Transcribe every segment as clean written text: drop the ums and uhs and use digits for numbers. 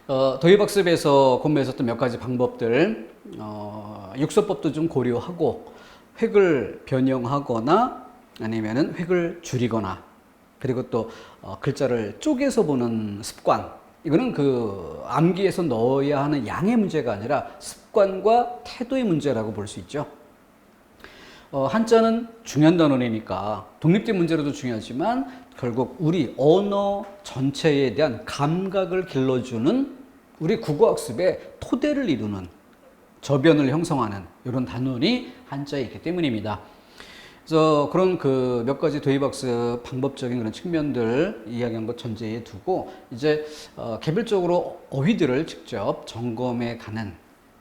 도입학습에서 공부했었던 몇 가지 방법들, 육서법도 좀 고려하고 획을 변형하거나 아니면은 획을 줄이거나 그리고 또 글자를 쪼개서 보는 습관. 이거는 그 암기에서 넣어야 하는 양의 문제가 아니라 습관과 태도의 문제라고 볼 수 있죠. 한자는 중요한 단원이니까 독립된 문제로도 중요하지만 결국 우리 언어 전체에 대한 감각을 길러주는 우리 국어학습의 토대를 이루는 저변을 형성하는 이런 단원이 한자에 있기 때문입니다. 그래서 그런 그 몇 가지 도입학습 방법적인 그런 측면들 이야기한 것 전제에 두고 이제 개별적으로 어휘들을 직접 점검해 가는.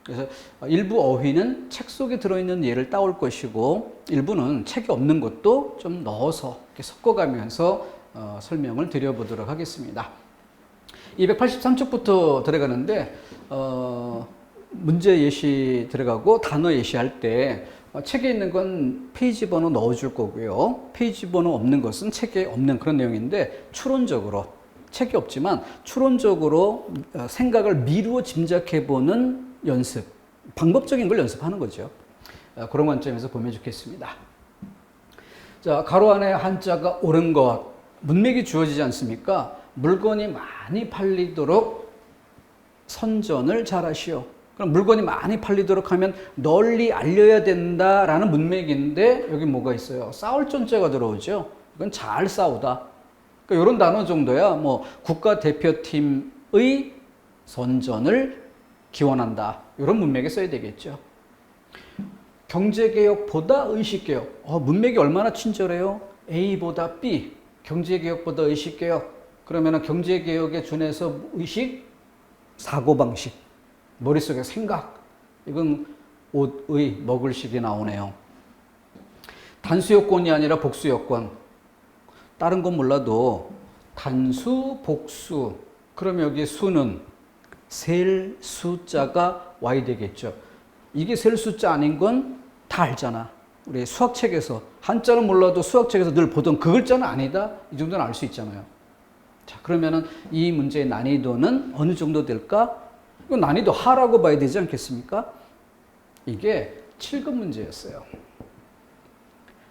그래서 일부 어휘는 책 속에 들어있는 예를 따올 것이고 일부는 책에 없는 것도 좀 넣어서 이렇게 섞어가면서 설명을 드려보도록 하겠습니다. 283쪽부터 들어가는데 문제 예시 들어가고 단어 예시할 때 책에 있는 건 페이지 번호 넣어줄 거고요. 페이지 번호 없는 것은 책에 없는 그런 내용인데 추론적으로 책이 없지만 추론적으로 생각을 미루어 짐작해보는 연습, 방법적인 걸 연습하는 거죠. 그런 관점에서 보면 좋겠습니다. 자, 가로 안에 한자가 옳은 것, 문맥이 주어지지 않습니까? 물건이 많이 팔리도록 선전을 잘하시오. 그럼 물건이 많이 팔리도록 하면 널리 알려야 된다라는 문맥인데 여기 뭐가 있어요? 싸울 존재가 들어오죠. 이건 잘 싸우다. 그러니까 이런 단어 정도야 뭐 국가대표팀의 선전을 기원한다. 이런 문맥에 써야 되겠죠. 경제개혁보다 의식개혁. 문맥이 얼마나 친절해요? A보다 B. 경제개혁보다 의식개혁. 그러면 경제개혁에 준해서 의식, 사고방식, 머릿속에 생각. 이건 옷의 먹을식이 나오네요. 단수요건이 아니라 복수요건. 다른 건 몰라도 단수, 복수. 그럼 여기 수는 셀 숫자가 와야 되겠죠. 이게 셀 숫자 아닌 건 다 알잖아. 우리 수학책에서 한자는 몰라도 수학책에서 늘 보던 그 글자는 아니다. 이 정도는 알 수 있잖아요. 자, 그러면은 이 문제의 난이도는 어느 정도 될까? 이거 난이도 하라고 봐야 되지 않겠습니까? 이게 7급 문제였어요.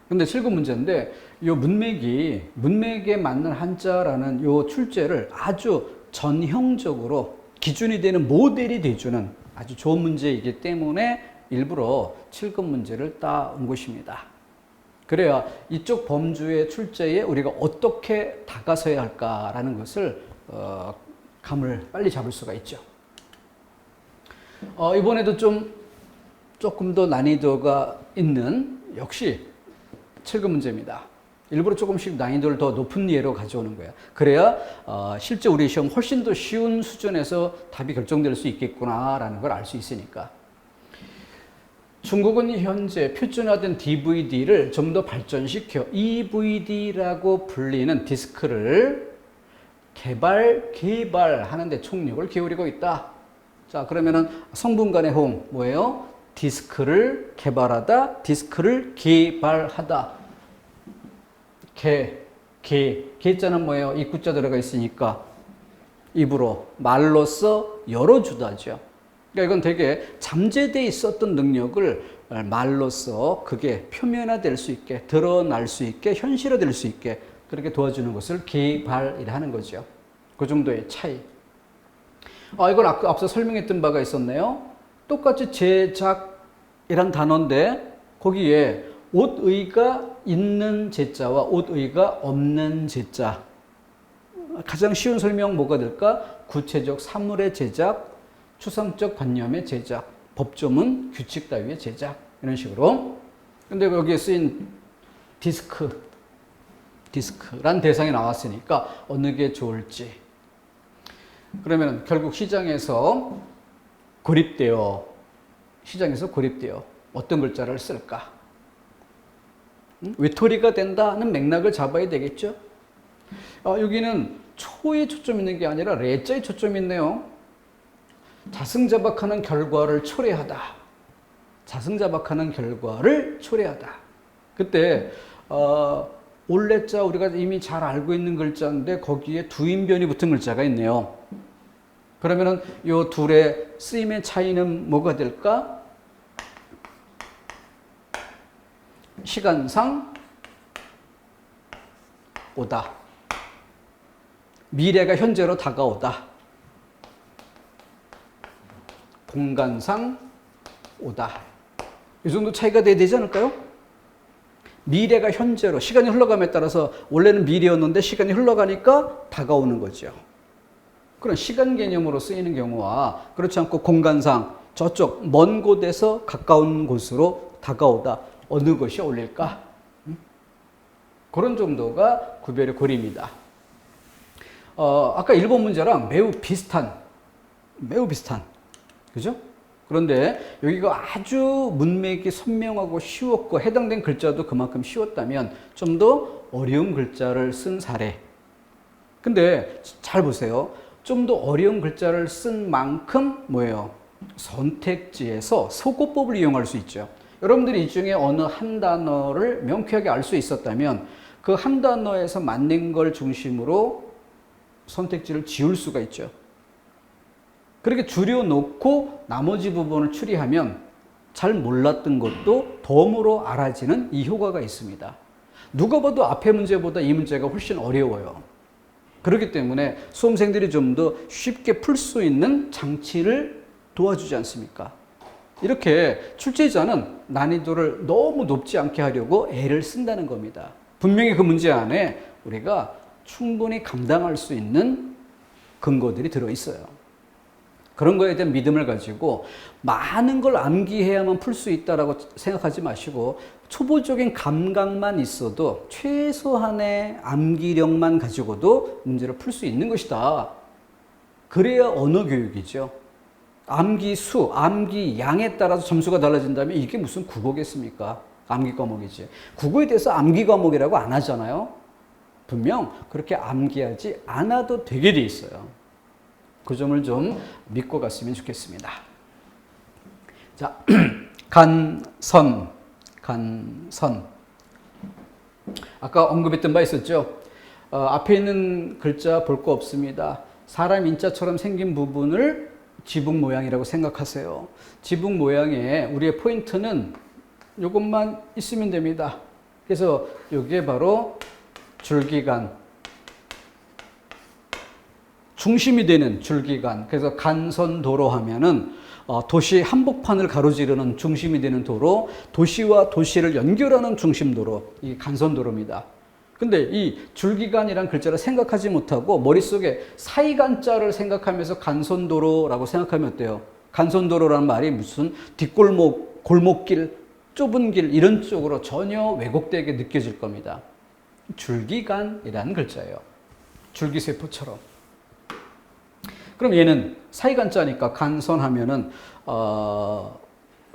근데 7급 문제인데 이 문맥에 맞는 한자라는 이 출제를 아주 전형적으로 기준이 되는 모델이 돼주는 아주 좋은 문제이기 때문에 일부러 7급 문제를 따온 것입니다. 그래야 이쪽 범주의 출제에 우리가 어떻게 다가서야 할까라는 것을 감을 빨리 잡을 수가 있죠. 이번에도 조금 더 난이도가 있는 역시 7급 문제입니다. 일부러 조금씩 난이도를 더 높은 예로 가져오는 거예요. 그래야 실제 우리 시험 훨씬 더 쉬운 수준에서 답이 결정될 수 있겠구나라는 걸 알 수 있으니까. 중국은 현재 표준화된 DVD를 좀 더 발전시켜 EVD라고 불리는 디스크를 개발하는 데 총력을 기울이고 있다. 자, 그러면은 성분 간의 호응 뭐예요? 디스크를 개발하다, 디스크를 개발하다. 개자는 뭐예요? 입구자 들어가 있으니까 입으로 말로써 열어주다죠. 그러니까 이건 되게 잠재되어 있었던 능력을 말로써 그게 표면화될 수 있게, 드러날 수 있게, 현실화될 수 있게 그렇게 도와주는 것을 개발이라 하는 거죠. 그 정도의 차이. 이걸 앞서 설명했던 바가 있었네요. 똑같이 제작이란 단어인데 거기에 옷의가 있는 제자와 옷의가 없는 제자. 가장 쉬운 설명 뭐가 될까? 구체적 사물의 제작, 추상적 관념의 제작, 법조문, 규칙 따위의 제작 이런 식으로. 근데 여기에 쓰인 디스크란 대상이 나왔으니까 어느 게 좋을지. 그러면 결국 시장에서 고립되어 어떤 글자를 쓸까? 외톨이가 된다는 맥락을 잡아야 되겠죠. 여기는 초에 초점이 있는 게 아니라 레자에 초점이 있네요. 자승자박하는 결과를 초래하다. 그때 올레자 우리가 이미 잘 알고 있는 글자인데 거기에 두인변이 붙은 글자가 있네요. 그러면은 요 둘의 쓰임의 차이는 뭐가 될까? 시간상 오다. 미래가 현재로 다가오다. 공간상 오다. 이 정도 차이가 돼야 되지 않을까요? 미래가 현재로, 시간이 흘러감에 따라서 원래는 미래였는데 시간이 흘러가니까 다가오는 거죠. 그런 시간 개념으로 쓰이는 경우와 그렇지 않고 공간상 저쪽 먼 곳에서 가까운 곳으로 다가오다. 어느 것이 어울릴까? 그런 정도가 구별의 고리입니다. 아까 1번 문제랑 매우 비슷한, 그죠? 그런데 여기가 아주 문맥이 선명하고 쉬웠고 해당된 글자도 그만큼 쉬웠다면 좀 더 어려운 글자를 쓴 사례. 근데 잘 보세요. 좀 더 어려운 글자를 쓴 만큼 뭐예요? 선택지에서 소거법을 이용할 수 있죠. 여러분들이 이 중에 어느 한 단어를 명쾌하게 알 수 있었다면 그 한 단어에서 맞는 걸 중심으로 선택지를 지울 수가 있죠. 그렇게 줄여놓고 나머지 부분을 추리하면 잘 몰랐던 것도 덤으로 알아지는 이 효과가 있습니다. 누가 봐도 앞에 문제보다 이 문제가 훨씬 어려워요. 그렇기 때문에 수험생들이 좀 더 쉽게 풀 수 있는 장치를 도와주지 않습니까? 이렇게 출제자는 난이도를 너무 높지 않게 하려고 애를 쓴다는 겁니다. 분명히 그 문제 안에 우리가 충분히 감당할 수 있는 근거들이 들어있어요. 그런 거에 대한 믿음을 가지고 많은 걸 암기해야만 풀 수 있다라고 생각하지 마시고 초보적인 감각만 있어도 최소한의 암기력만 가지고도 문제를 풀 수 있는 것이다. 그래야 언어 교육이죠. 암기 수, 암기 양에 따라서 점수가 달라진다면 이게 무슨 국어겠습니까? 암기 과목이지. 국어에 대해서 암기 과목이라고 안 하잖아요. 분명 그렇게 암기하지 않아도 되게 돼 있어요. 그 점을 좀 믿고 갔으면 좋겠습니다. 자, 간선. 아까 언급했던 바 있었죠. 앞에 있는 글자 볼 거 없습니다. 사람 인자처럼 생긴 부분을 지붕 모양이라고 생각하세요. 지붕 모양에 우리의 포인트는 이것만 있으면 됩니다. 그래서 이게 바로 줄기간. 중심이 되는 줄기간. 그래서 간선도로 하면은 도시 한복판을 가로지르는 중심이 되는 도로, 도시와 도시를 연결하는 중심도로, 이 간선도로입니다. 근데 이 줄기간이란 글자를 생각하지 못하고 머릿속에 사이간자를 생각하면서 간선도로라고 생각하면 어때요? 간선도로라는 말이 무슨 뒷골목, 골목길, 좁은 길 이런 쪽으로 전혀 왜곡되게 느껴질 겁니다. 줄기간이라는 글자예요. 줄기세포처럼. 그럼 얘는 사이간자니까 간선하면은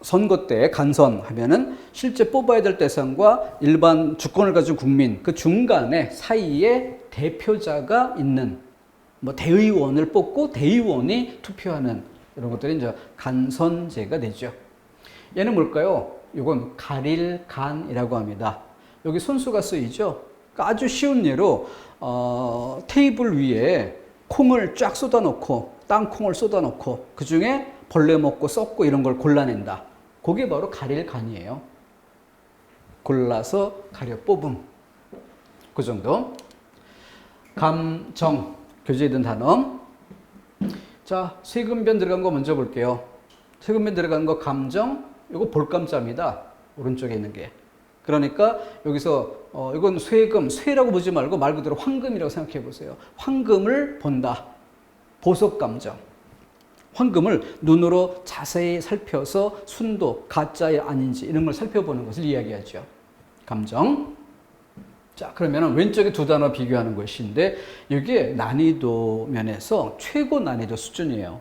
선거 때 간선하면은 실제 뽑아야 될 대상과 일반 주권을 가진 국민 그 중간에 사이에 대표자가 있는 뭐 대의원을 뽑고 대의원이 투표하는 이런 것들이 이제 간선제가 되죠. 얘는 뭘까요? 이건 가릴간이라고 합니다. 여기 손수가 쓰이죠. 그러니까 아주 쉬운 예로 테이블 위에 콩을 쫙 쏟아놓고 땅콩을 쏟아놓고 그 중에 벌레 먹고 썩고 이런 걸 골라낸다. 그게 바로 가릴 간이에요. 골라서 가려 뽑음. 그 정도. 감정. 교재에 든 단어. 자, 세금변 들어간 거 먼저 볼게요. 세금변 들어간 거 감정. 이거 볼감자입니다. 오른쪽에 있는 게. 그러니까 여기서 이건 쇠금, 쇠라고 보지 말고 말 그대로 황금이라고 생각해 보세요. 황금을 본다. 보석감정. 황금을 눈으로 자세히 살펴서 순도, 가짜이 아닌지 이런 걸 살펴보는 것을 이야기하죠. 감정. 자, 그러면 왼쪽에 두 단어 비교하는 것인데 이게 난이도 면에서 최고 난이도 수준이에요.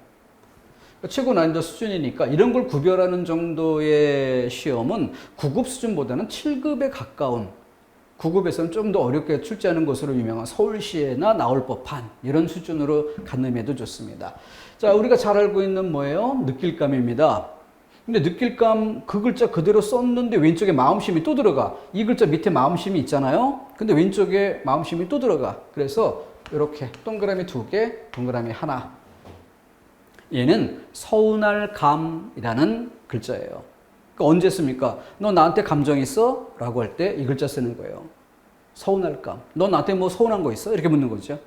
최고 난이도 수준이니까 이런 걸 구별하는 정도의 시험은 9급 수준보다는 7급에 가까운 9급에서는 좀 더 어렵게 출제하는 것으로 유명한 서울시에나 나올 법한 이런 수준으로 가늠해도 좋습니다. 자, 우리가 잘 알고 있는 뭐예요? 느낄감입니다. 근데 느낄감 그 글자 그대로 썼는데 왼쪽에 마음심이 또 들어가. 이 글자 밑에 마음심이 있잖아요. 근데 왼쪽에 마음심이 또 들어가. 그래서 이렇게 동그라미 2개, 동그라미 하나. 얘는 서운할 감이라는 글자예요. 그러니까 언제 씁니까? 너 나한테 감정 있어? 라고 할 때 이 글자 쓰는 거예요. 서운할 감. 너 나한테 뭐 서운한 거 있어? 이렇게 묻는 거죠.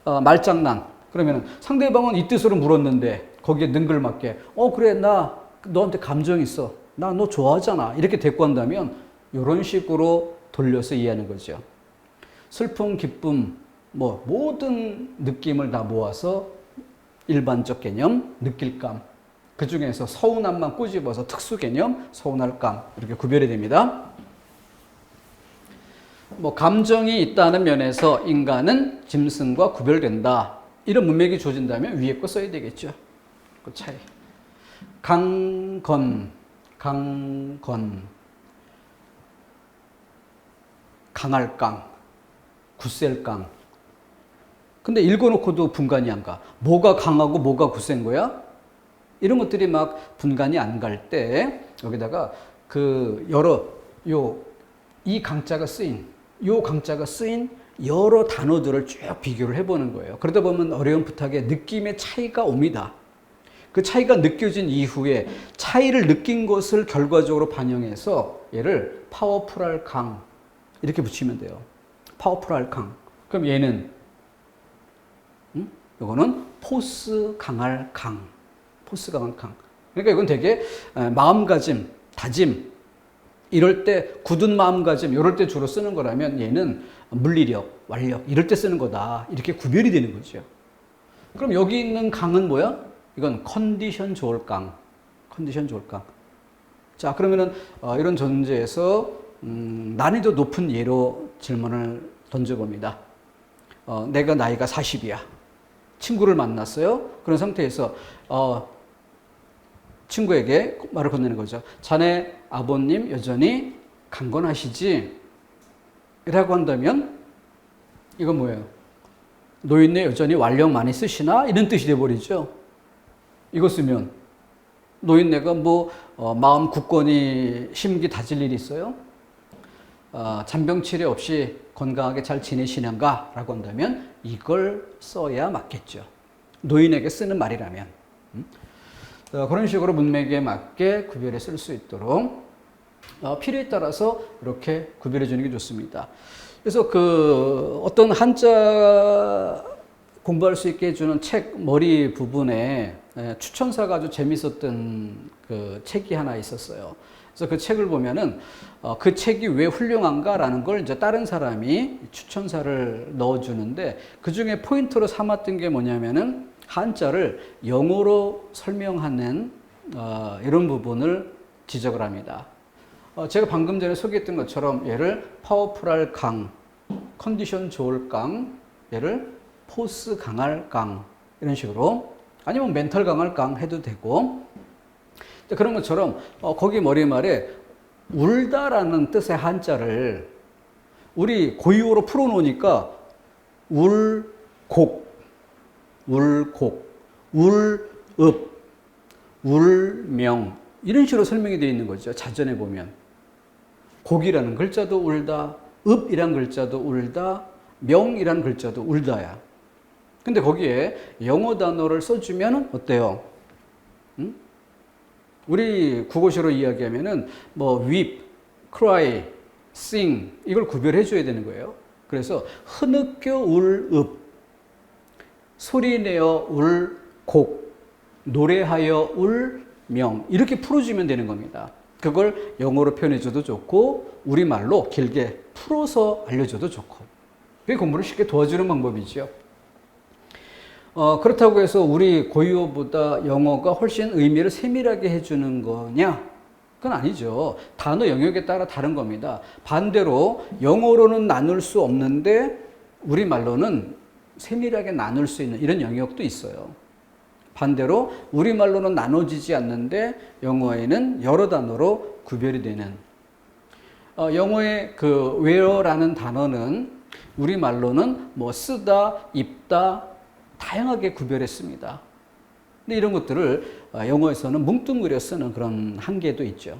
말장난. 그러면 상대방은 이 뜻으로 물었는데 거기에 능글맞게 그래 나 너한테 감정 있어. 나 너 좋아하잖아. 이렇게 대꾸한다면 이런 식으로 돌려서 이해하는 거죠. 슬픔, 기쁨, 뭐 모든 느낌을 다 모아서 일반적 개념, 느낄감. 그 중에서 서운함만 꼬집어서 특수 개념, 서운할 감 이렇게 구별이 됩니다. 뭐 감정이 있다는 면에서 인간은 짐승과 구별된다. 이런 문맥이 주어진다면 위에 거 써야 되겠죠. 그 차이. 강건, 강할 강, 굳셀 강. 근데 읽어놓고도 분간이 안 가. 뭐가 강하고 뭐가 굳센 거야? 이런 것들이 막 분간이 안 갈 때 여기다가 이 강자가 쓰인 여러 단어들을 쭉 비교를 해보는 거예요. 그러다 보면 어렴풋하게 느낌의 차이가 옵니다. 그 차이가 느껴진 이후에 차이를 느낀 것을 결과적으로 반영해서 얘를 파워풀할 강 이렇게 붙이면 돼요. 파워풀할 강. 그럼 얘는 이거는 포스 강할 강. 포스 강한 강. 그러니까 이건 되게 마음가짐, 다짐 이럴 때 굳은 마음가짐 이럴 때 주로 쓰는 거라면 얘는 물리력, 완력 이럴 때 쓰는 거다. 이렇게 구별이 되는 거죠. 그럼 여기 있는 강은 뭐야? 이건 컨디션 좋을 강. 컨디션 좋을 강. 자, 그러면은 이런 전제에서 난이도 높은 예로 질문을 던져봅니다. 내가 나이가 40이야. 친구를 만났어요. 그런 상태에서 친구에게 말을 건네는 거죠. 자네 아버님 여전히 강건하시지? 라고 한다면 이건 뭐예요? 노인네 여전히 완력 많이 쓰시나? 이런 뜻이 돼버리죠. 이거 쓰면 노인네가 마음 굳건히 심기 다질 일이 있어요? 잔병 치레 없이 건강하게 잘 지내시는가? 라고 한다면 이걸 써야 맞겠죠. 노인에게 쓰는 말이라면. 그런 식으로 문맥에 맞게 구별해 쓸 수 있도록 필요에 따라서 이렇게 구별해 주는 게 좋습니다. 그래서 어떤 한자 공부할 수 있게 해주는 책 머리 부분에 추천사가 아주 재밌었던 그 책이 하나 있었어요. 그래서 그 책을 보면은 그 책이 왜 훌륭한가라는 걸 이제 다른 사람이 추천사를 넣어주는데 그 중에 포인트로 삼았던 게 뭐냐면은 한자를 영어로 설명하는 이런 부분을 지적을 합니다. 제가 방금 전에 소개했던 것처럼 얘를 파워풀할 강, 컨디션 좋을 강, 얘를 포스 강할 강 이런 식으로 아니면 멘탈 강할 강 해도 되고 그런 것처럼 거기 머리말에 울다라는 뜻의 한자를 우리 고유어로 풀어놓으니까 울곡, 울읍, 울명 이런 식으로 설명이 되어 있는 거죠. 자전에 보면 곡이라는 글자도 울다, 읍이란 글자도 울다, 명이란 글자도 울다야. 근데 거기에 영어 단어를 써주면 어때요? 우리 국어시로 이야기하면은 weep, cry, sing 이걸 구별해 줘야 되는 거예요. 그래서 흐느껴 울 읍, 소리내어 울 곡, 노래하여 울 명 이렇게 풀어주면 되는 겁니다. 그걸 영어로 표현해줘도 좋고 우리말로 길게 풀어서 알려줘도 좋고 그게 공부를 쉽게 도와주는 방법이죠. 그렇다고 해서 우리 고유어보다 영어가 훨씬 의미를 세밀하게 해주는 거냐? 그건 아니죠. 단어 영역에 따라 다른 겁니다. 반대로 영어로는 나눌 수 없는데 우리말로는 세밀하게 나눌 수 있는 이런 영역도 있어요. 반대로 우리말로는 나눠지지 않는데 영어에는 여러 단어로 구별이 되는 영어의 where라는 단어는 우리말로는 쓰다, 입다 다양하게 구별했습니다. 근데 이런 것들을 영어에서는 뭉뚱그려 쓰는 그런 한계도 있죠.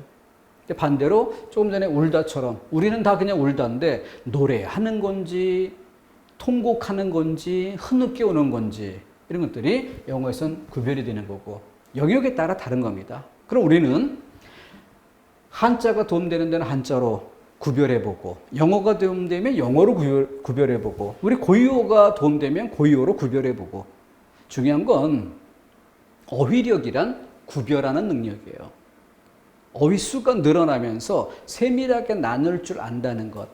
반대로 조금 전에 울다처럼 우리는 다 그냥 울다인데 노래하는 건지 통곡하는 건지 흐느껴 오는 건지 이런 것들이 영어에선 구별이 되는 거고 영역에 따라 다른 겁니다. 그럼 우리는 한자가 도움되는 데는 한자로 구별해보고 영어가 도움되면 영어로 구별해보고 우리 고유어가 도움되면 고유어로 구별해보고 중요한 건 어휘력이란 구별하는 능력이에요. 어휘 수가 늘어나면서 세밀하게 나눌 줄 안다는 것.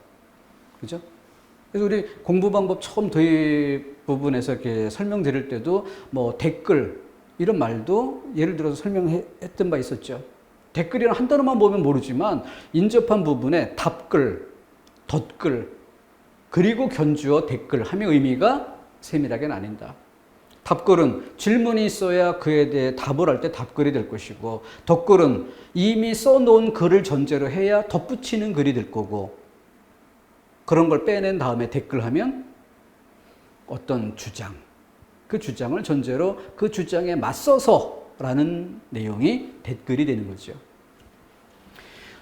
그죠? 그래서 우리 공부 방법 처음 도입 부분에서 이렇게 설명드릴 때도 뭐 댓글 이런 말도 예를 들어서 설명했던 바 있었죠. 댓글이란 한 단어만 보면 모르지만 인접한 부분에 답글, 덧글, 그리고 견주어 댓글 하면 의미가 세밀하게 나뉜다. 답글은 질문이 있어야 그에 대해 답을 할 때 답글이 될 것이고 덧글은 이미 써놓은 글을 전제로 해야 덧붙이는 글이 될 거고 그런 걸 빼낸 다음에 댓글하면 어떤 주장, 그 주장을 전제로 그 주장에 맞서서 라는 내용이 댓글이 되는 거죠.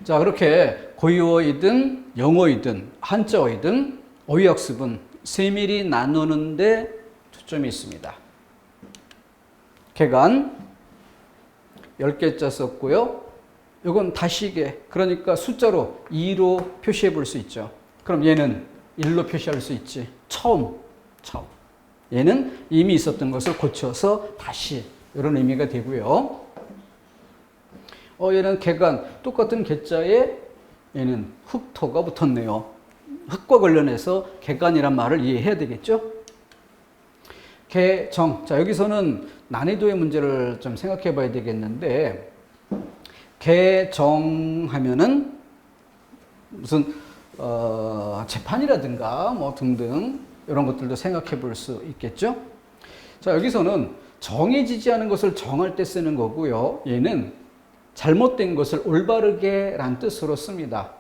자, 그렇게 고유어이든 영어이든 한자어이든 어휘학습은 세밀히 나누는데 초점이 있습니다. 개간 10개자 썼고요. 이건 다시개, 그러니까 숫자로 2로 표시해 볼 수 있죠. 그럼 얘는 1로 표시할 수 있지. 처음. 얘는 이미 있었던 것을 고쳐서 다시 이런 의미가 되고요. 얘는 개간, 똑같은 개자에 얘는 흑토가 붙었네요. 흑과 관련해서 개간이란 말을 이해해야 되겠죠? 개정. 자, 여기서는 난이도의 문제를 좀 생각해 봐야 되겠는데, 개정하면은 무슨, 재판이라든가 뭐 등등 이런 것들도 생각해 볼 수 있겠죠? 자, 여기서는 정해지지 않은 것을 정할 때 쓰는 거고요. 얘는 잘못된 것을 올바르게 란 뜻으로 씁니다.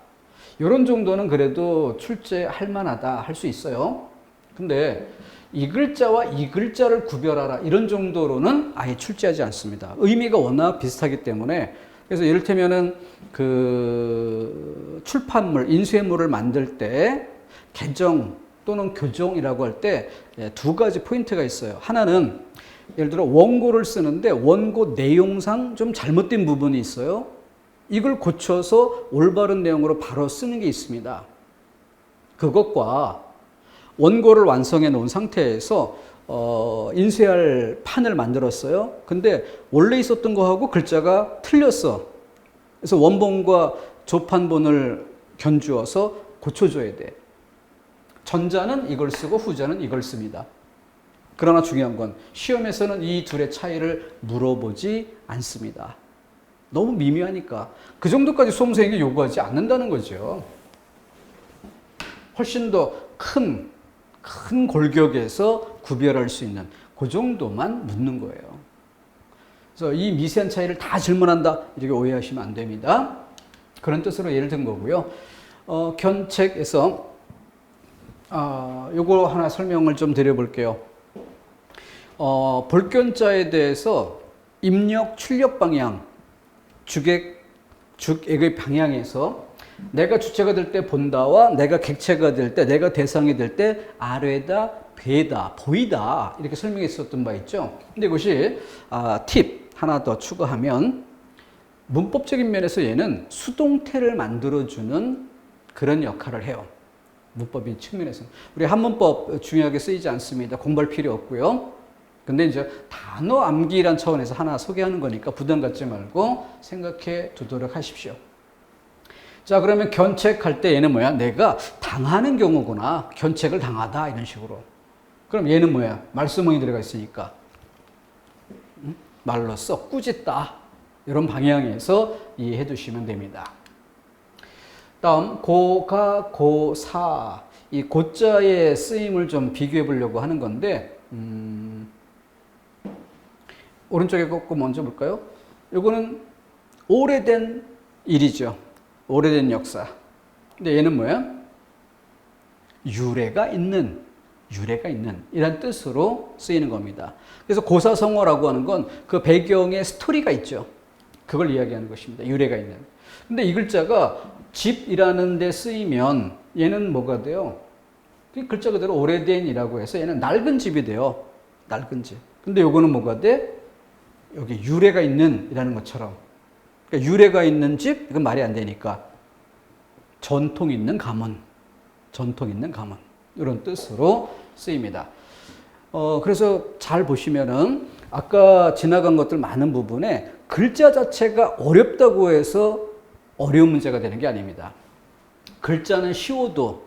이런 정도는 그래도 출제할 만하다 할 수 있어요. 근데 이 글자와 이 글자를 구별하라 이런 정도로는 아예 출제하지 않습니다. 의미가 워낙 비슷하기 때문에. 그래서 이를테면은 그 출판물, 인쇄물을 만들 때 개정 또는 교정이라고 할 때 두 가지 포인트가 있어요. 하나는 예를 들어 원고를 쓰는데 원고 내용상 좀 잘못된 부분이 있어요. 이걸 고쳐서 올바른 내용으로 바로 쓰는 게 있습니다. 그것과 원고를 완성해 놓은 상태에서 인쇄할 판을 만들었어요. 근데 원래 있었던 거하고 글자가 틀렸어. 그래서 원본과 조판본을 견주어서 고쳐줘야 돼. 전자는 이걸 쓰고 후자는 이걸 씁니다. 그러나 중요한 건 시험에서는 이 둘의 차이를 물어보지 않습니다. 너무 미묘하니까 그 정도까지 수험생에게 요구하지 않는다는 거죠. 훨씬 더 큰 골격에서 구별할 수 있는 그 정도만 묻는 거예요. 그래서 이 미세한 차이를 다 질문한다 이렇게 오해하시면 안 됩니다. 그런 뜻으로 예를 든 거고요. 견책에서 요거 하나 설명을 좀 드려볼게요. 볼견자에 대해서 입력, 출력 방향, 주액의 방향에서 내가 주체가 될 때 본다와 내가 객체가 될 때, 내가 대상이 될 때 아래다, 배다, 보이다 이렇게 설명했었던 바 있죠. 근데 이것이 팁 하나 더 추가하면 문법적인 면에서 얘는 수동태를 만들어주는 그런 역할을 해요. 문법인 측면에서는. 우리 한문법 중요하게 쓰이지 않습니다. 공부할 필요 없고요. 근데 이제 단어 암기란 차원에서 하나 소개하는 거니까 부담 갖지 말고 생각해 두도록 하십시오. 자, 그러면 견책할 때 얘는 뭐야? 내가 당하는 경우구나. 견책을 당하다 이런 식으로. 그럼 얘는 뭐야? 말씀이 들어가 있으니까 말로써 꾸짖다 이런 방향에서 이해해 두시면 됩니다. 다음 고가, 고사. 이 고자의 쓰임을 좀 비교해 보려고 하는 건데 오른쪽에 거 먼저 볼까요? 이거는 오래된 일이죠. 오래된 역사. 근데 얘는 뭐야? 유래가 있는 이란 뜻으로 쓰이는 겁니다. 그래서 고사성어라고 하는 건 그 배경에 스토리가 있죠. 그걸 이야기하는 것입니다. 유래가 있는. 근데 이 글자가 집이라는 데 쓰이면 얘는 뭐가 돼요? 그 글자 그대로 오래된이라고 해서 얘는 낡은 집이 돼요. 낡은 집. 근데 요거는 뭐가 돼? 여기 유래가 있는 이라는 것처럼. 그러니까 유래가 있는 집, 이건 말이 안 되니까. 전통 있는 가문. 전통 있는 가문. 이런 뜻으로 쓰입니다. 그래서 잘 보시면은 아까 지나간 것들 많은 부분에 글자 자체가 어렵다고 해서 어려운 문제가 되는 게 아닙니다. 글자는 쉬워도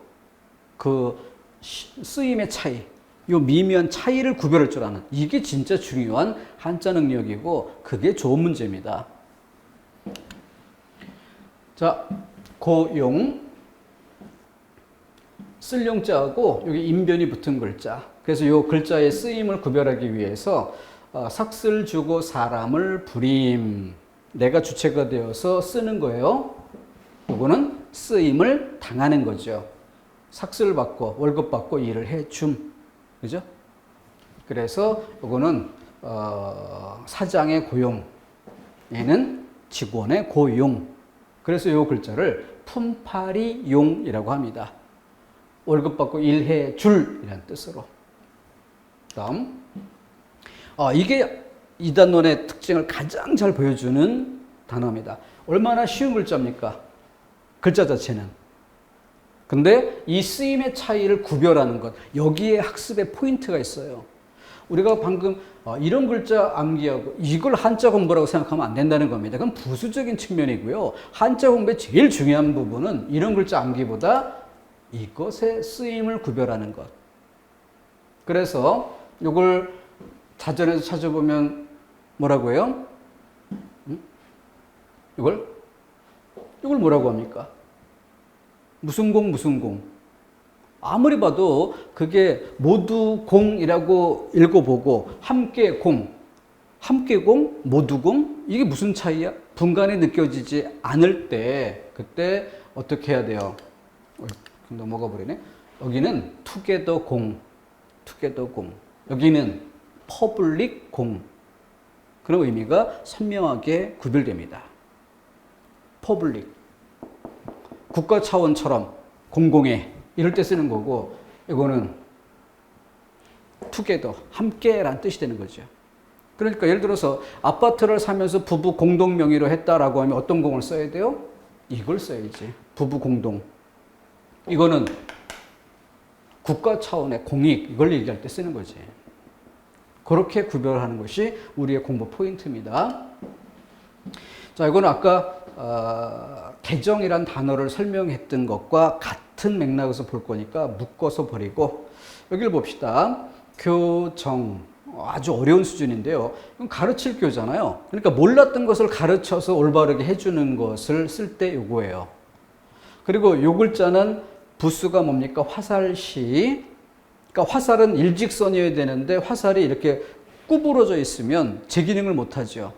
그 쓰임의 차이, 요 미묘한 차이를 구별할 줄 아는 이게 진짜 중요한 한자 능력이고 그게 좋은 문제입니다. 자, 고용 쓸 용자하고 여기 인변이 붙은 글자. 그래서 이 글자의 쓰임을 구별하기 위해서 삭슬 주고 사람을 부림. 내가 주체가 되어서 쓰는 거예요. 이거는 쓰임을 당하는 거죠. 삭슬 받고 월급 받고 일을 해줌. 그죠? 그래서 이거는 사장의 고용. 얘는 직원의 고용. 그래서 이 글자를 품팔이용이라고 합니다. 월급 받고 일해 줄이라는 뜻으로. 다음. 이게 이단원의 특징을 가장 잘 보여주는 단어입니다. 얼마나 쉬운 글자입니까? 글자 자체는. 근데 이 쓰임의 차이를 구별하는 것, 여기에 학습의 포인트가 있어요. 우리가 방금 이런 글자 암기하고 이걸 한자 공부라고 생각하면 안 된다는 겁니다. 그건 부수적인 측면이고요. 한자 공부의 제일 중요한 부분은 이런 글자 암기보다 이것의 쓰임을 구별하는 것. 그래서 이걸 자전에서 찾아보면 뭐라고 해요? 이걸 뭐라고 합니까? 무슨 공, 무슨 공. 아무리 봐도 그게 모두 공이라고 읽어보고 함께 공, 모두 공? 이게 무슨 차이야? 분간이 느껴지지 않을 때 그때 어떻게 해야 돼요? 넘어가 버리네. 여기는 투게더 공. 여기는 퍼블릭 공. 그런 의미가 선명하게 구별됩니다. 퍼블릭. 국가 차원처럼 공공의 이럴 때 쓰는 거고 이거는 투게더, 함께라는 뜻이 되는 거죠. 그러니까 예를 들어서 아파트를 사면서 부부 공동 명의로 했다라고 하면 어떤 공을 써야 돼요? 이걸 써야지. 부부 공동. 이거는 국가 차원의 공익, 이걸 얘기할 때 쓰는 거지. 그렇게 구별하는 것이 우리의 공부 포인트입니다. 자, 이거는 아까 개정이란 단어를 설명했던 것과 같은 맥락에서 볼 거니까 묶어서 버리고 여기를 봅시다. 교정. 아주 어려운 수준인데요. 이건 가르칠 교잖아요. 그러니까 몰랐던 것을 가르쳐서 올바르게 해주는 것을 쓸 때 요거예요. 그리고 요 글자는 부수가 뭡니까? 화살시. 그러니까 화살은 일직선이어야 되는데 화살이 이렇게 구부러져 있으면 제 기능을 못하죠.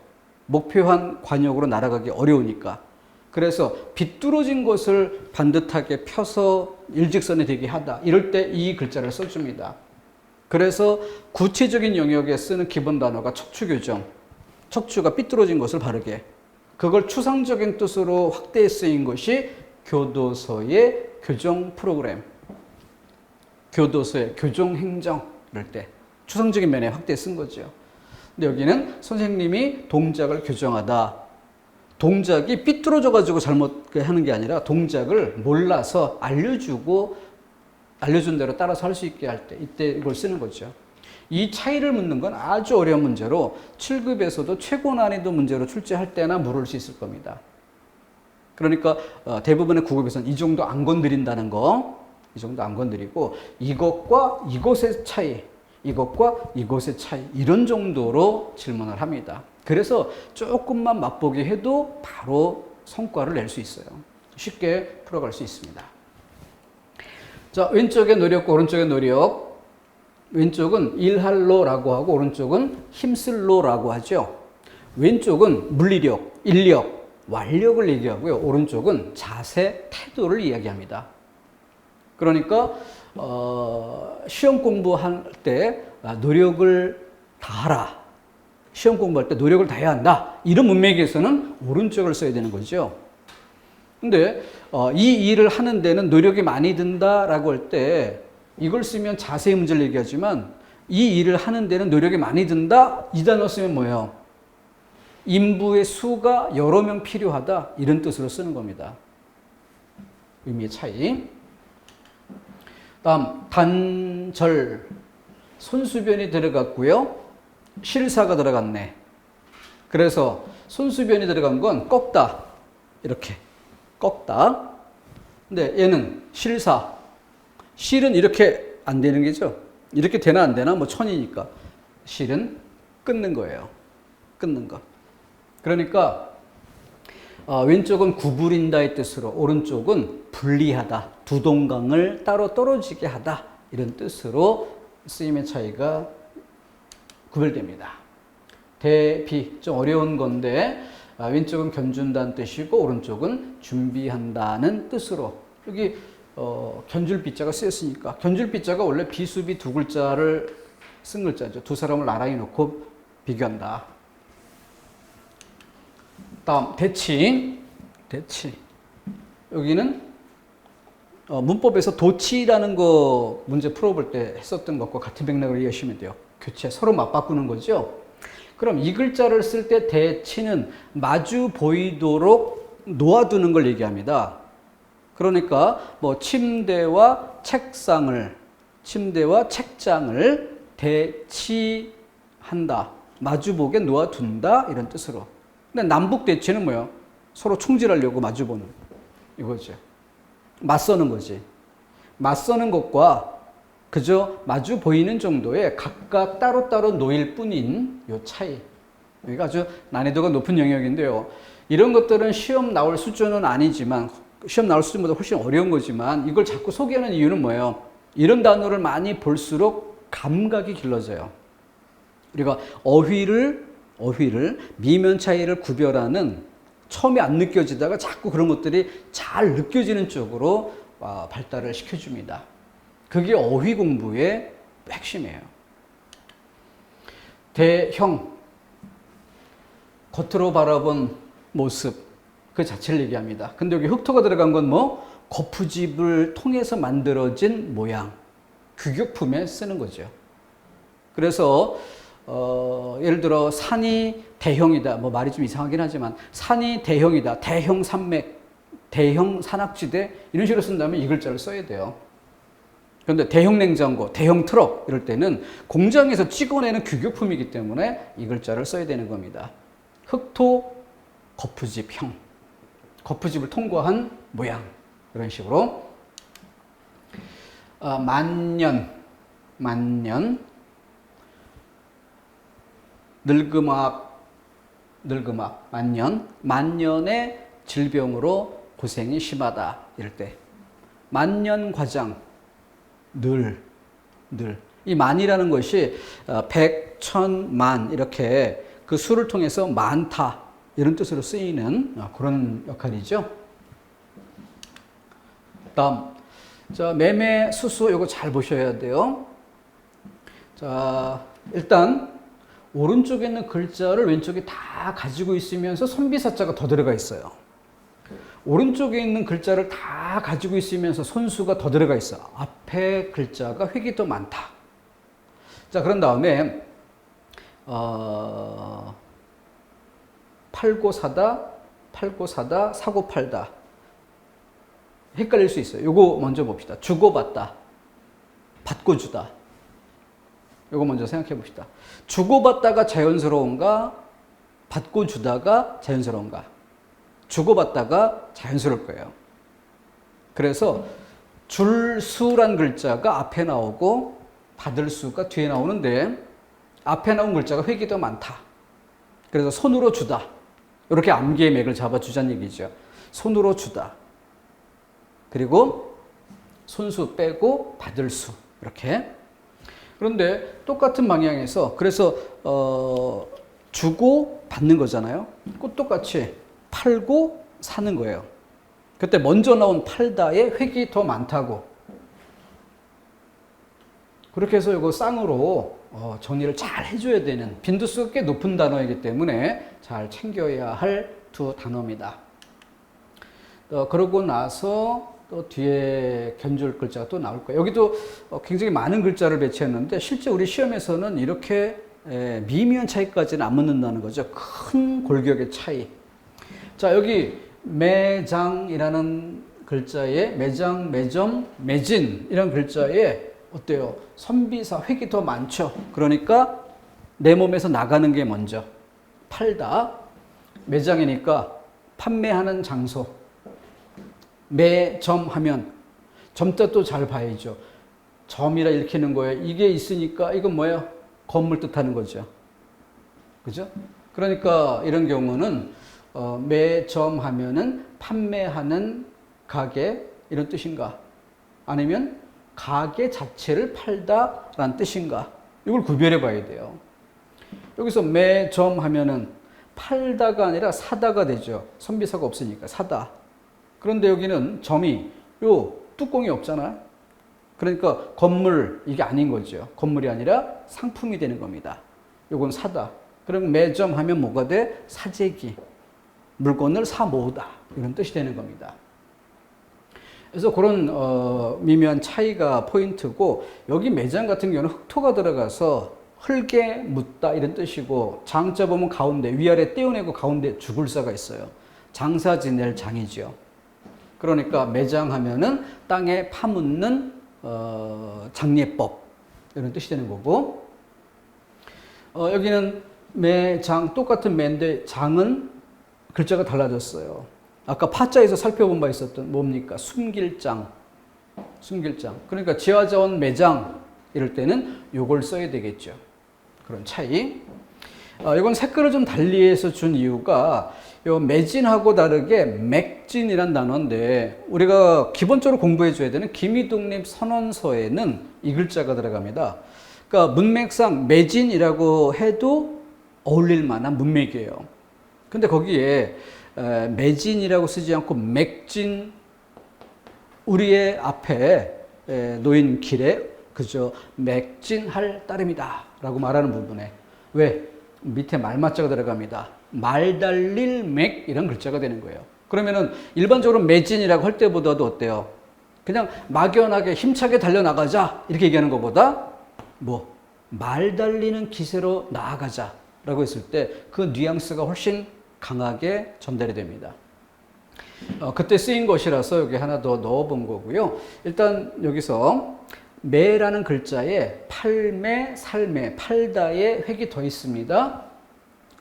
목표한 관역으로 날아가기 어려우니까. 그래서 비뚤어진 것을 반듯하게 펴서 일직선이 되게 하다. 이럴 때 이 글자를 써줍니다. 그래서 구체적인 영역에 쓰는 기본 단어가 척추교정. 척추가 삐뚤어진 것을 바르게. 그걸 추상적인 뜻으로 확대해 쓰인 것이 교도소의 교정 프로그램. 교도소의 교정 행정 이럴 때 추상적인 면에 확대해 쓴 거죠. 근데 여기는 선생님이 동작을 교정하다. 동작이 삐뚤어져 가지고 잘못 하는 게 아니라 동작을 몰라서 알려준 대로 따라서 할 수 있게 할 때 이때 이걸 쓰는 거죠. 이 차이를 묻는 건 아주 어려운 문제로 7급에서도 최고 난이도 문제로 출제할 때나 물을 수 있을 겁니다. 그러니까 대부분의 9급에서는 이 정도 안 건드린다는 거, 이 정도 안 건드리고 이것과 이것의 차이, 이것과 이것의 차이 이런 정도로 질문을 합니다. 그래서 조금만 맛보기 해도 바로 성과를 낼 수 있어요. 쉽게 풀어갈 수 있습니다. 자, 왼쪽에 노력과 오른쪽에 노력. 왼쪽은 일할로라고 하고 오른쪽은 힘쓸로라고 하죠. 왼쪽은 물리력, 인력, 완력을 얘기하고요. 오른쪽은 자세, 태도를 이야기합니다. 그러니까 시험 공부할 때 노력을 다하라. 시험 공부할 때 노력을 다해야 한다. 이런 문맥에서는 오른쪽을 써야 되는 거죠. 근데 이 일을 하는 데는 노력이 많이 든다라고 할 때 이걸 쓰면 자세히 문제를 얘기하지만 이 일을 하는 데는 노력이 많이 든다. 이 단어 쓰면 뭐예요? 인부의 수가 여러 명 필요하다. 이런 뜻으로 쓰는 겁니다. 의미의 차이. 다음 단절. 손수변이 들어갔고요. 실사가 들어갔네. 그래서 손수변이 들어간 건 꺾다. 이렇게 꺾다. 근데 얘는 실사. 실은 이렇게 안 되는 게죠. 이렇게 되나 안 되나? 뭐 천이니까. 실은 끊는 거예요. 끊는 거. 그러니까 왼쪽은 구부린다의 뜻으로, 오른쪽은 분리하다. 두 동강을 따로 떨어지게 하다. 이런 뜻으로 쓰임의 차이가 구별됩니다. 대비, 좀 어려운 건데 왼쪽은 견준다는 뜻이고 오른쪽은 준비한다는 뜻으로, 여기 견줄비자가 쓰였으니까, 견줄비자가 원래 비수비 두 글자를 쓴 글자죠. 두 사람을 나란히 놓고 비교한다. 다음 대치. 대치. 여기는 문법에서 도치라는 거 문제 풀어볼 때 했었던 것과 같은 맥락으로 이해하시면 돼요. 교체, 서로 맞바꾸는 거죠. 그럼 이 글자를 쓸 때 대치는 마주 보이도록 놓아두는 걸 얘기합니다. 그러니까 뭐 침대와 책장을 대치한다. 마주보게 놓아둔다. 이런 뜻으로. 근데 남북 대치는 뭐예요? 서로 충질하려고 마주보는 이거죠. 맞서는 거지. 맞서는 것과 그저 마주 보이는 정도의 각각 따로따로 놓일 뿐인 요 차이. 여기가 아주 난이도가 높은 영역인데요. 이런 것들은 시험 나올 수준은 아니지만, 시험 나올 수준보다 훨씬 어려운 거지만, 이걸 자꾸 소개하는 이유는 뭐예요? 이런 단어를 많이 볼수록 감각이 길러져요. 우리가 어휘를 미면 차이를 구별하는, 처음에 안 느껴지다가 자꾸 그런 것들이 잘 느껴지는 쪽으로 발달을 시켜줍니다. 그게 어휘 공부의 핵심이에요. 대형, 겉으로 바라본 모습, 그 자체를 얘기합니다. 근데 여기 흑토가 들어간 건 뭐? 거푸집을 통해서 만들어진 모양, 규격품에 쓰는 거죠. 그래서 예를 들어 산이 대형이다. 뭐 말이 좀 이상하긴 하지만 산이 대형이다. 대형 산맥, 대형 산악지대 이런 식으로 쓴다면 이 글자를 써야 돼요. 그런데 대형 냉장고, 대형 트럭 이럴 때는 공장에서 찍어내는 규격품이기 때문에 이 글자를 써야 되는 겁니다. 흑토, 거푸집형, 거푸집을 통과한 모양, 이런 식으로. 만년, 늙음악, 만년의 질병으로 고생이 심하다. 이럴 때. 만년과장, 늘. 이 만이라는 것이 백, 천, 만 이렇게 그 수를 통해서 많다. 이런 뜻으로 쓰이는 그런 역할이죠. 다음. 자, 매매, 수수, 이거 잘 보셔야 돼요. 자, 일단, 오른쪽에 있는 글자를 왼쪽에 다 가지고 있으면서 손비사자가 더 들어가 있어요. 오른쪽에 있는 글자를 다 가지고 있으면서 손수가 더 들어가 있어. 앞에 글자가 획이 더 많다. 자, 그런 다음에, 팔고 사다, 사고 팔다. 헷갈릴 수 있어요. 요거 먼저 봅시다. 주고받다, 받고 주다. 요거 먼저 생각해 봅시다. 주고받다가 자연스러운가? 받고 주다가 자연스러운가? 주고받다가 자연스러울 거예요. 그래서 줄 수란 글자가 앞에 나오고 받을 수가 뒤에 나오는데 앞에 나온 글자가 획이 더 많다. 그래서 손으로 주다. 이렇게 암기의 맥을 잡아주자는 얘기죠. 손으로 주다. 그리고 손수 빼고 받을 수. 이렇게. 그런데 똑같은 방향에서 그래서 주고 받는 거잖아요. 그 똑같이 팔고 사는 거예요. 그때 먼저 나온 팔다의 획이 더 많다고. 그렇게 해서 이거 쌍으로 정리를 잘 해줘야 되는, 빈도수가 꽤 높은 단어이기 때문에 잘 챙겨야 할 두 단어입니다. 그러고 나서 또 뒤에 견줄 글자가 또 나올 거예요. 여기도 굉장히 많은 글자를 배치했는데 실제 우리 시험에서는 이렇게 미미한 차이까지는 안 묻는다는 거죠. 큰 골격의 차이. 자, 여기 매장이라는 글자에 매장, 매점, 매진 이런 글자에 어때요? 선비사 획이 더 많죠. 그러니까 내 몸에서 나가는 게 먼저. 팔다. 매장이니까 판매하는 장소. 매점 하면 점자 또 잘 봐야죠. 점이라 읽히는 거예요. 이게 있으니까 이건 뭐예요? 건물 뜻하는 거죠. 그죠? 그러니까 이런 경우는 매점 하면은 판매하는 가게 이런 뜻인가? 아니면 가게 자체를 팔다라는 뜻인가? 이걸 구별해 봐야 돼요. 여기서 매점 하면은 팔다가 아니라 사다가 되죠. 선비사가 없으니까 사다. 그런데 여기는 점이 요 뚜껑이 없잖아요. 그러니까 건물 이게 아닌 거죠. 건물이 아니라 상품이 되는 겁니다. 요건 사다. 그럼 매점 하면 뭐가 돼? 사재기. 물건을 사 모으다. 이런 뜻이 되는 겁니다. 그래서 그런 미묘한 차이가 포인트고 여기 매장 같은 경우는 흑토가 들어가서 흙에 묻다 이런 뜻이고 장자 보면 가운데 위아래 떼어내고 가운데 죽을사가 있어요. 장사 지낼 장이죠. 그러니까 매장하면은 땅에 파묻는 장례법 이런 뜻이 되는 거고 여기는 매장 똑같은 매인데 장은 글자가 달라졌어요. 아까 파자에서 살펴본 바 있었던 뭡니까? 숨길장. 숨길장. 그러니까 지화자원 매장 이럴 때는 요걸 써야 되겠죠. 그런 차이. 이건 색깔을 좀 달리해서 준 이유가 요 매진하고 다르게 맥진이란 단어인데 우리가 기본적으로 공부해 줘야 되는 김희독립 선언서에는 이 글자가 들어갑니다. 그러니까 문맥상 매진이라고 해도 어울릴 만한 문맥이에요. 근데 거기에 매진이라고 쓰지 않고 맥진 우리의 앞에 놓인 길에 그저 맥진할 따름이다 라고 말하는 부분에 왜? 밑에 말맞자가 들어갑니다. 말 달릴 맥 이런 글자가 되는 거예요. 그러면은 일반적으로 매진이라고 할 때보다도 어때요? 그냥 막연하게 힘차게 달려나가자 이렇게 얘기하는 것보다 뭐 말 달리는 기세로 나아가자 라고 했을 때 그 뉘앙스가 훨씬 강하게 전달이 됩니다. 그때 쓰인 것이라서 여기 하나 더 넣어본 거고요. 일단 여기서 매라는 글자에 팔매, 살매, 팔다의 획이 더 있습니다.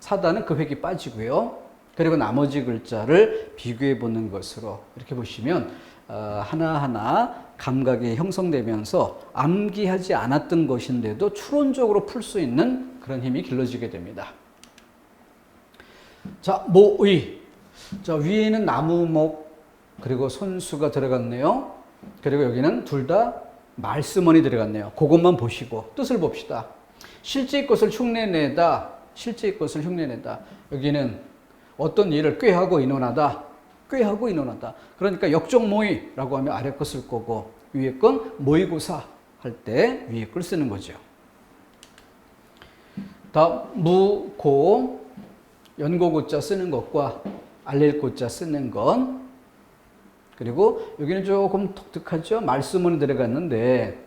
사다는 그 획이 빠지고요. 그리고 나머지 글자를 비교해 보는 것으로 이렇게 보시면 하나하나 감각이 형성되면서 암기하지 않았던 것인데도 추론적으로 풀 수 있는 그런 힘이 길러지게 됩니다. 자, 모의. 자, 위에는 나무목 그리고 손수가 들어갔네요. 그리고 여기는 둘 다 말씀원이 들어갔네요. 그것만 보시고 뜻을 봅시다. 실제의 것을 흉내내다. 실제의 것을 흉내내다. 여기는 어떤 일을 꾀하고 인원하다. 꾀하고 인원하다. 그러니까 역적모의라고 하면 아래 거 쓸 거고 위에 건 모의고사 할 때 위에 걸 쓰는 거죠. 다음 무고 연고고자 쓰는 것과 알릴고자 쓰는 건 그리고 여기는 조금 독특하죠. 말씀원이 들어갔는데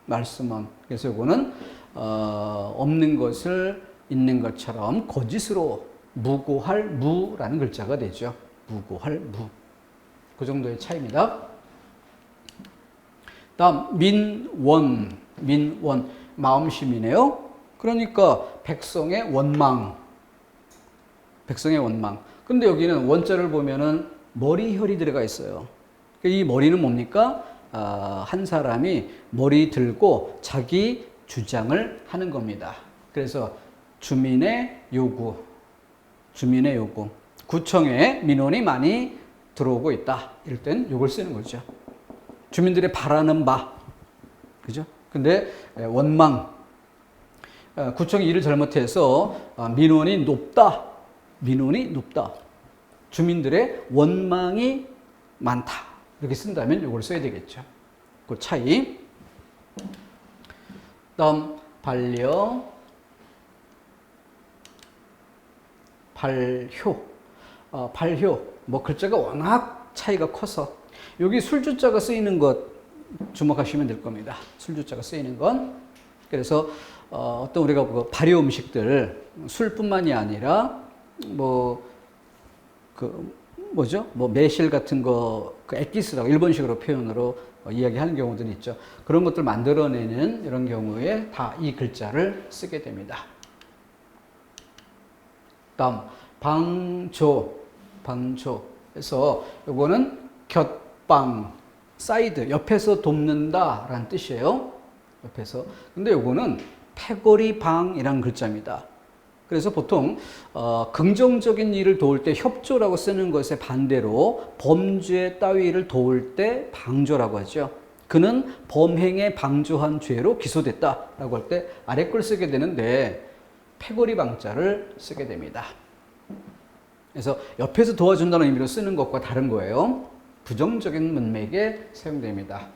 말씀원. 그래서 이거는 없는 것을 있는 것처럼 거짓으로 무고할 무라는 글자가 되죠. 무고할 무. 그 정도의 차이입니다. 다음 민원. 민원. 마음심이네요. 그러니까 백성의 원망. 백성의 원망. 근데 여기는 원자를 보면은 머리혈이 들어가 있어요. 이 머리는 뭡니까? 한 사람이 머리 들고 자기 주장을 하는 겁니다. 그래서 주민의 요구, 주민의 요구. 구청에 민원이 많이 들어오고 있다. 이럴 땐 요걸 쓰는 거죠. 주민들의 바라는 바. 그죠? 근데 원망. 구청이 일을 잘못해서 민원이 높다. 민원이 높다. 주민들의 원망이 많다. 이렇게 쓴다면 이걸 써야 되겠죠. 그 차이. 다음 반려, 발효. 발효. 뭐 글자가 워낙 차이가 커서 여기 술주자가 쓰이는 것 주목하시면 될 겁니다. 술주자가 쓰이는 건. 그래서 어떤 우리가 그 발효 음식들 술뿐만이 아니라 매실 같은 거 그 액기스라고 일본식으로 표현으로 이야기하는 경우들이 있죠. 그런 것들 만들어내는 이런 경우에 다 이 글자를 쓰게 됩니다. 다음 방조. 그래서 요거는 곁방, 사이드, 옆에서 돕는다 라는 뜻이에요. 옆에서. 근데 요거는 패거리방이라는 글자입니다. 그래서 보통 긍정적인 일을 도울 때 협조라고 쓰는 것에 반대로 범죄 따위를 도울 때 방조라고 하죠. 그는 범행에 방조한 죄로 기소됐다라고 할 때 아래 걸 쓰게 되는데 패거리방자를 쓰게 됩니다. 그래서 옆에서 도와준다는 의미로 쓰는 것과 다른 거예요. 부정적인 문맥에 사용됩니다.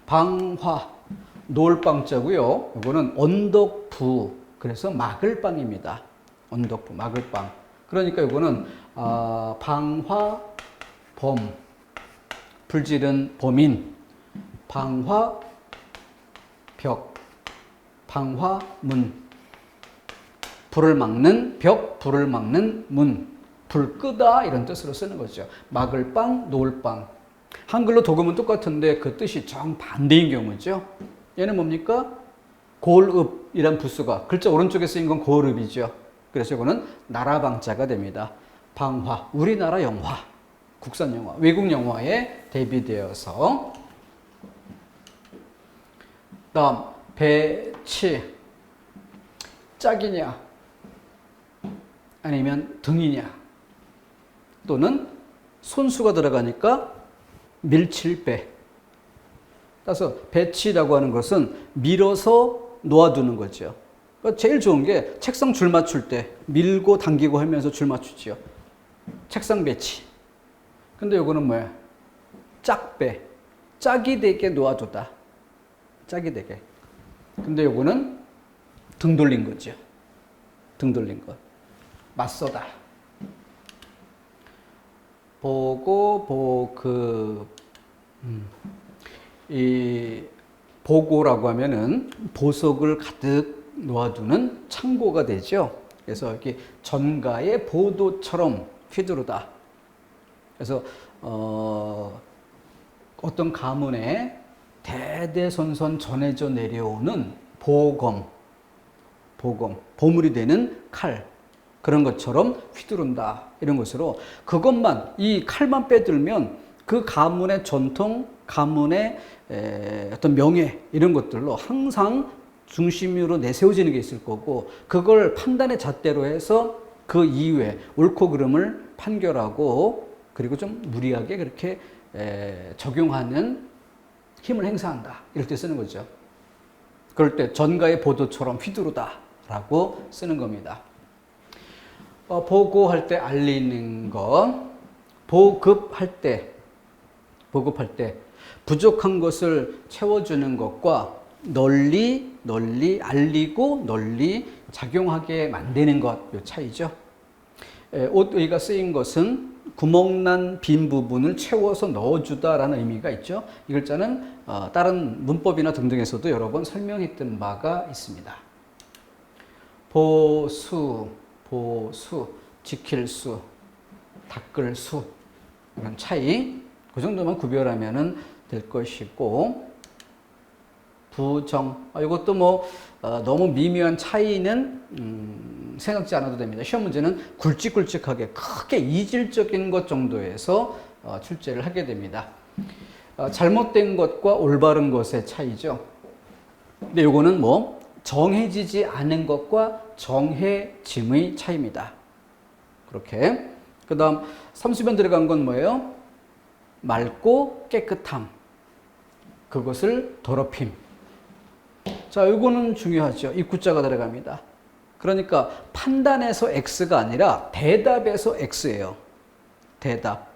방화, 놓을 방자고요. 이거는 언덕부, 그래서 막을 방입니다. 언덕부, 막을 방. 그러니까 이거는 방화, 범, 불지른 범인, 방화, 벽, 방화, 문. 불을 막는 벽, 불을 막는 문, 불 끄다 이런 뜻으로 쓰는 거죠. 막을 방, 놓을 방. 한글로 도금은 똑같은데 그 뜻이 정반대인 경우죠. 얘는 뭡니까? 고을읍이란 부수가 글자 오른쪽에 쓰인 건 고을읍이죠. 그래서 이거는 나라방자가 됩니다. 방화, 우리나라 영화, 국산 영화, 외국 영화에 대비되어서. 다음 배치, 짝이냐 아니면 등이냐 또는 손수가 들어가니까 밀칠배. 따라서 배치라고 하는 것은 밀어서 놓아두는 거죠. 그러니까 제일 좋은 게 책상 줄 맞출 때 밀고 당기고 하면서 줄 맞추죠. 책상 배치. 근데 이거는 뭐야? 짝배. 짝이 되게 놓아두다. 짝이 되게. 근데 이거는 등 돌린 거죠. 등 돌린 것. 맞서다. 보고, 보급. 이 보고라고 하면은 보석을 가득 놓아두는 창고가 되죠. 그래서 이렇게 전가의 보도처럼 휘두르다. 그래서 어떤 가문에 대대손손 전해져 내려오는 보검, 보물이 되는 칼, 그런 것처럼 휘두른다. 이런 것으로 그것만, 이 칼만 빼들면 그 가문의 전통, 가문의 어떤 명예, 이런 것들로 항상 중심으로 내세워지는 게 있을 거고, 그걸 판단의 잣대로 해서 그 이후에 옳고 그름을 판결하고, 그리고 좀 무리하게 그렇게 적용하는 힘을 행사한다. 이럴 때 쓰는 거죠. 그럴 때 전가의 보도처럼 휘두르다 라고 쓰는 겁니다. 보고할 때 알리는 것, 보급할 때 부족한 것을 채워주는 것과 널리 알리고 널리 작용하게 만드는 것, 이 차이죠. 옷의가 쓰인 것은 구멍난 빈 부분을 채워서 넣어주다라는 의미가 있죠. 이 글자는 다른 문법이나 등등에서도 여러 번 설명했던 바가 있습니다. 보수, 지킬 수, 닦을 수, 이런 차이, 그 정도만 구별하면 될 것이고, 부정, 이것도 너무 미묘한 차이는 생각지 않아도 됩니다. 시험 문제는 굵직굵직하게 크게 이질적인 것 정도에서 출제를 하게 됩니다. 잘못된 것과 올바른 것의 차이죠. 근데 요거는 정해지지 않은 것과 정해짐의 차이입니다. 그렇게. 그 다음 30번 들어간 건 뭐예요? 맑고 깨끗함. 그것을 더럽힘. 자, 이거는 중요하죠. 입구자가 들어갑니다. 그러니까 판단에서 X가 아니라 대답에서 X예요. 대답.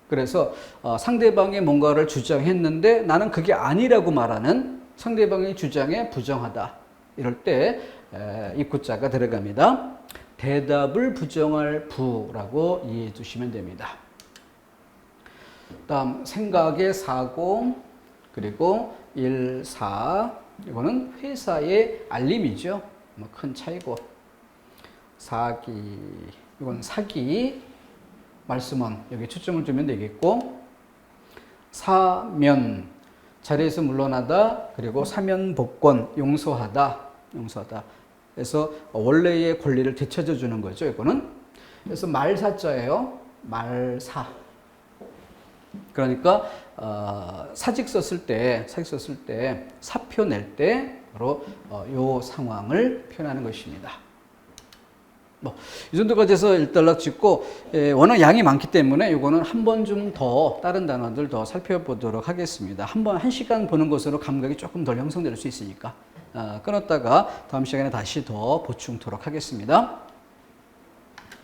그래서 상대방이 뭔가를 주장했는데 나는 그게 아니라고 말하는 상대방의 주장에 부정하다. 이럴 때 입구자가 들어갑니다. 대답을 부정할 부라고 이해해 주시면 됩니다. 다음 생각의 사고, 그리고 일사, 이거는 회사의 알림이죠. 뭐 큰 차이고. 사기, 이건 사기, 말씀은 여기 초점을 두면 되겠고. 사면, 자리에서 물러나다, 그리고 사면복권, 용서하다, 용서하다. 그래서 원래의 권리를 되찾아 주는 거죠, 이거는. 그래서 말사자예요. 말사. 그러니까 사직 썼을 때 사표 낼 때 바로 요 상황을 표현하는 것입니다. 뭐 이 정도까지 해서 일단락 짓고 워낙 양이 많기 때문에 이거는 한 번 좀 더 다른 단어들 더 살펴보도록 하겠습니다. 한 시간 보는 것으로 감각이 조금 덜 형성될 수 있으니까 끊었다가 다음 시간에 다시 더 보충토록 하겠습니다.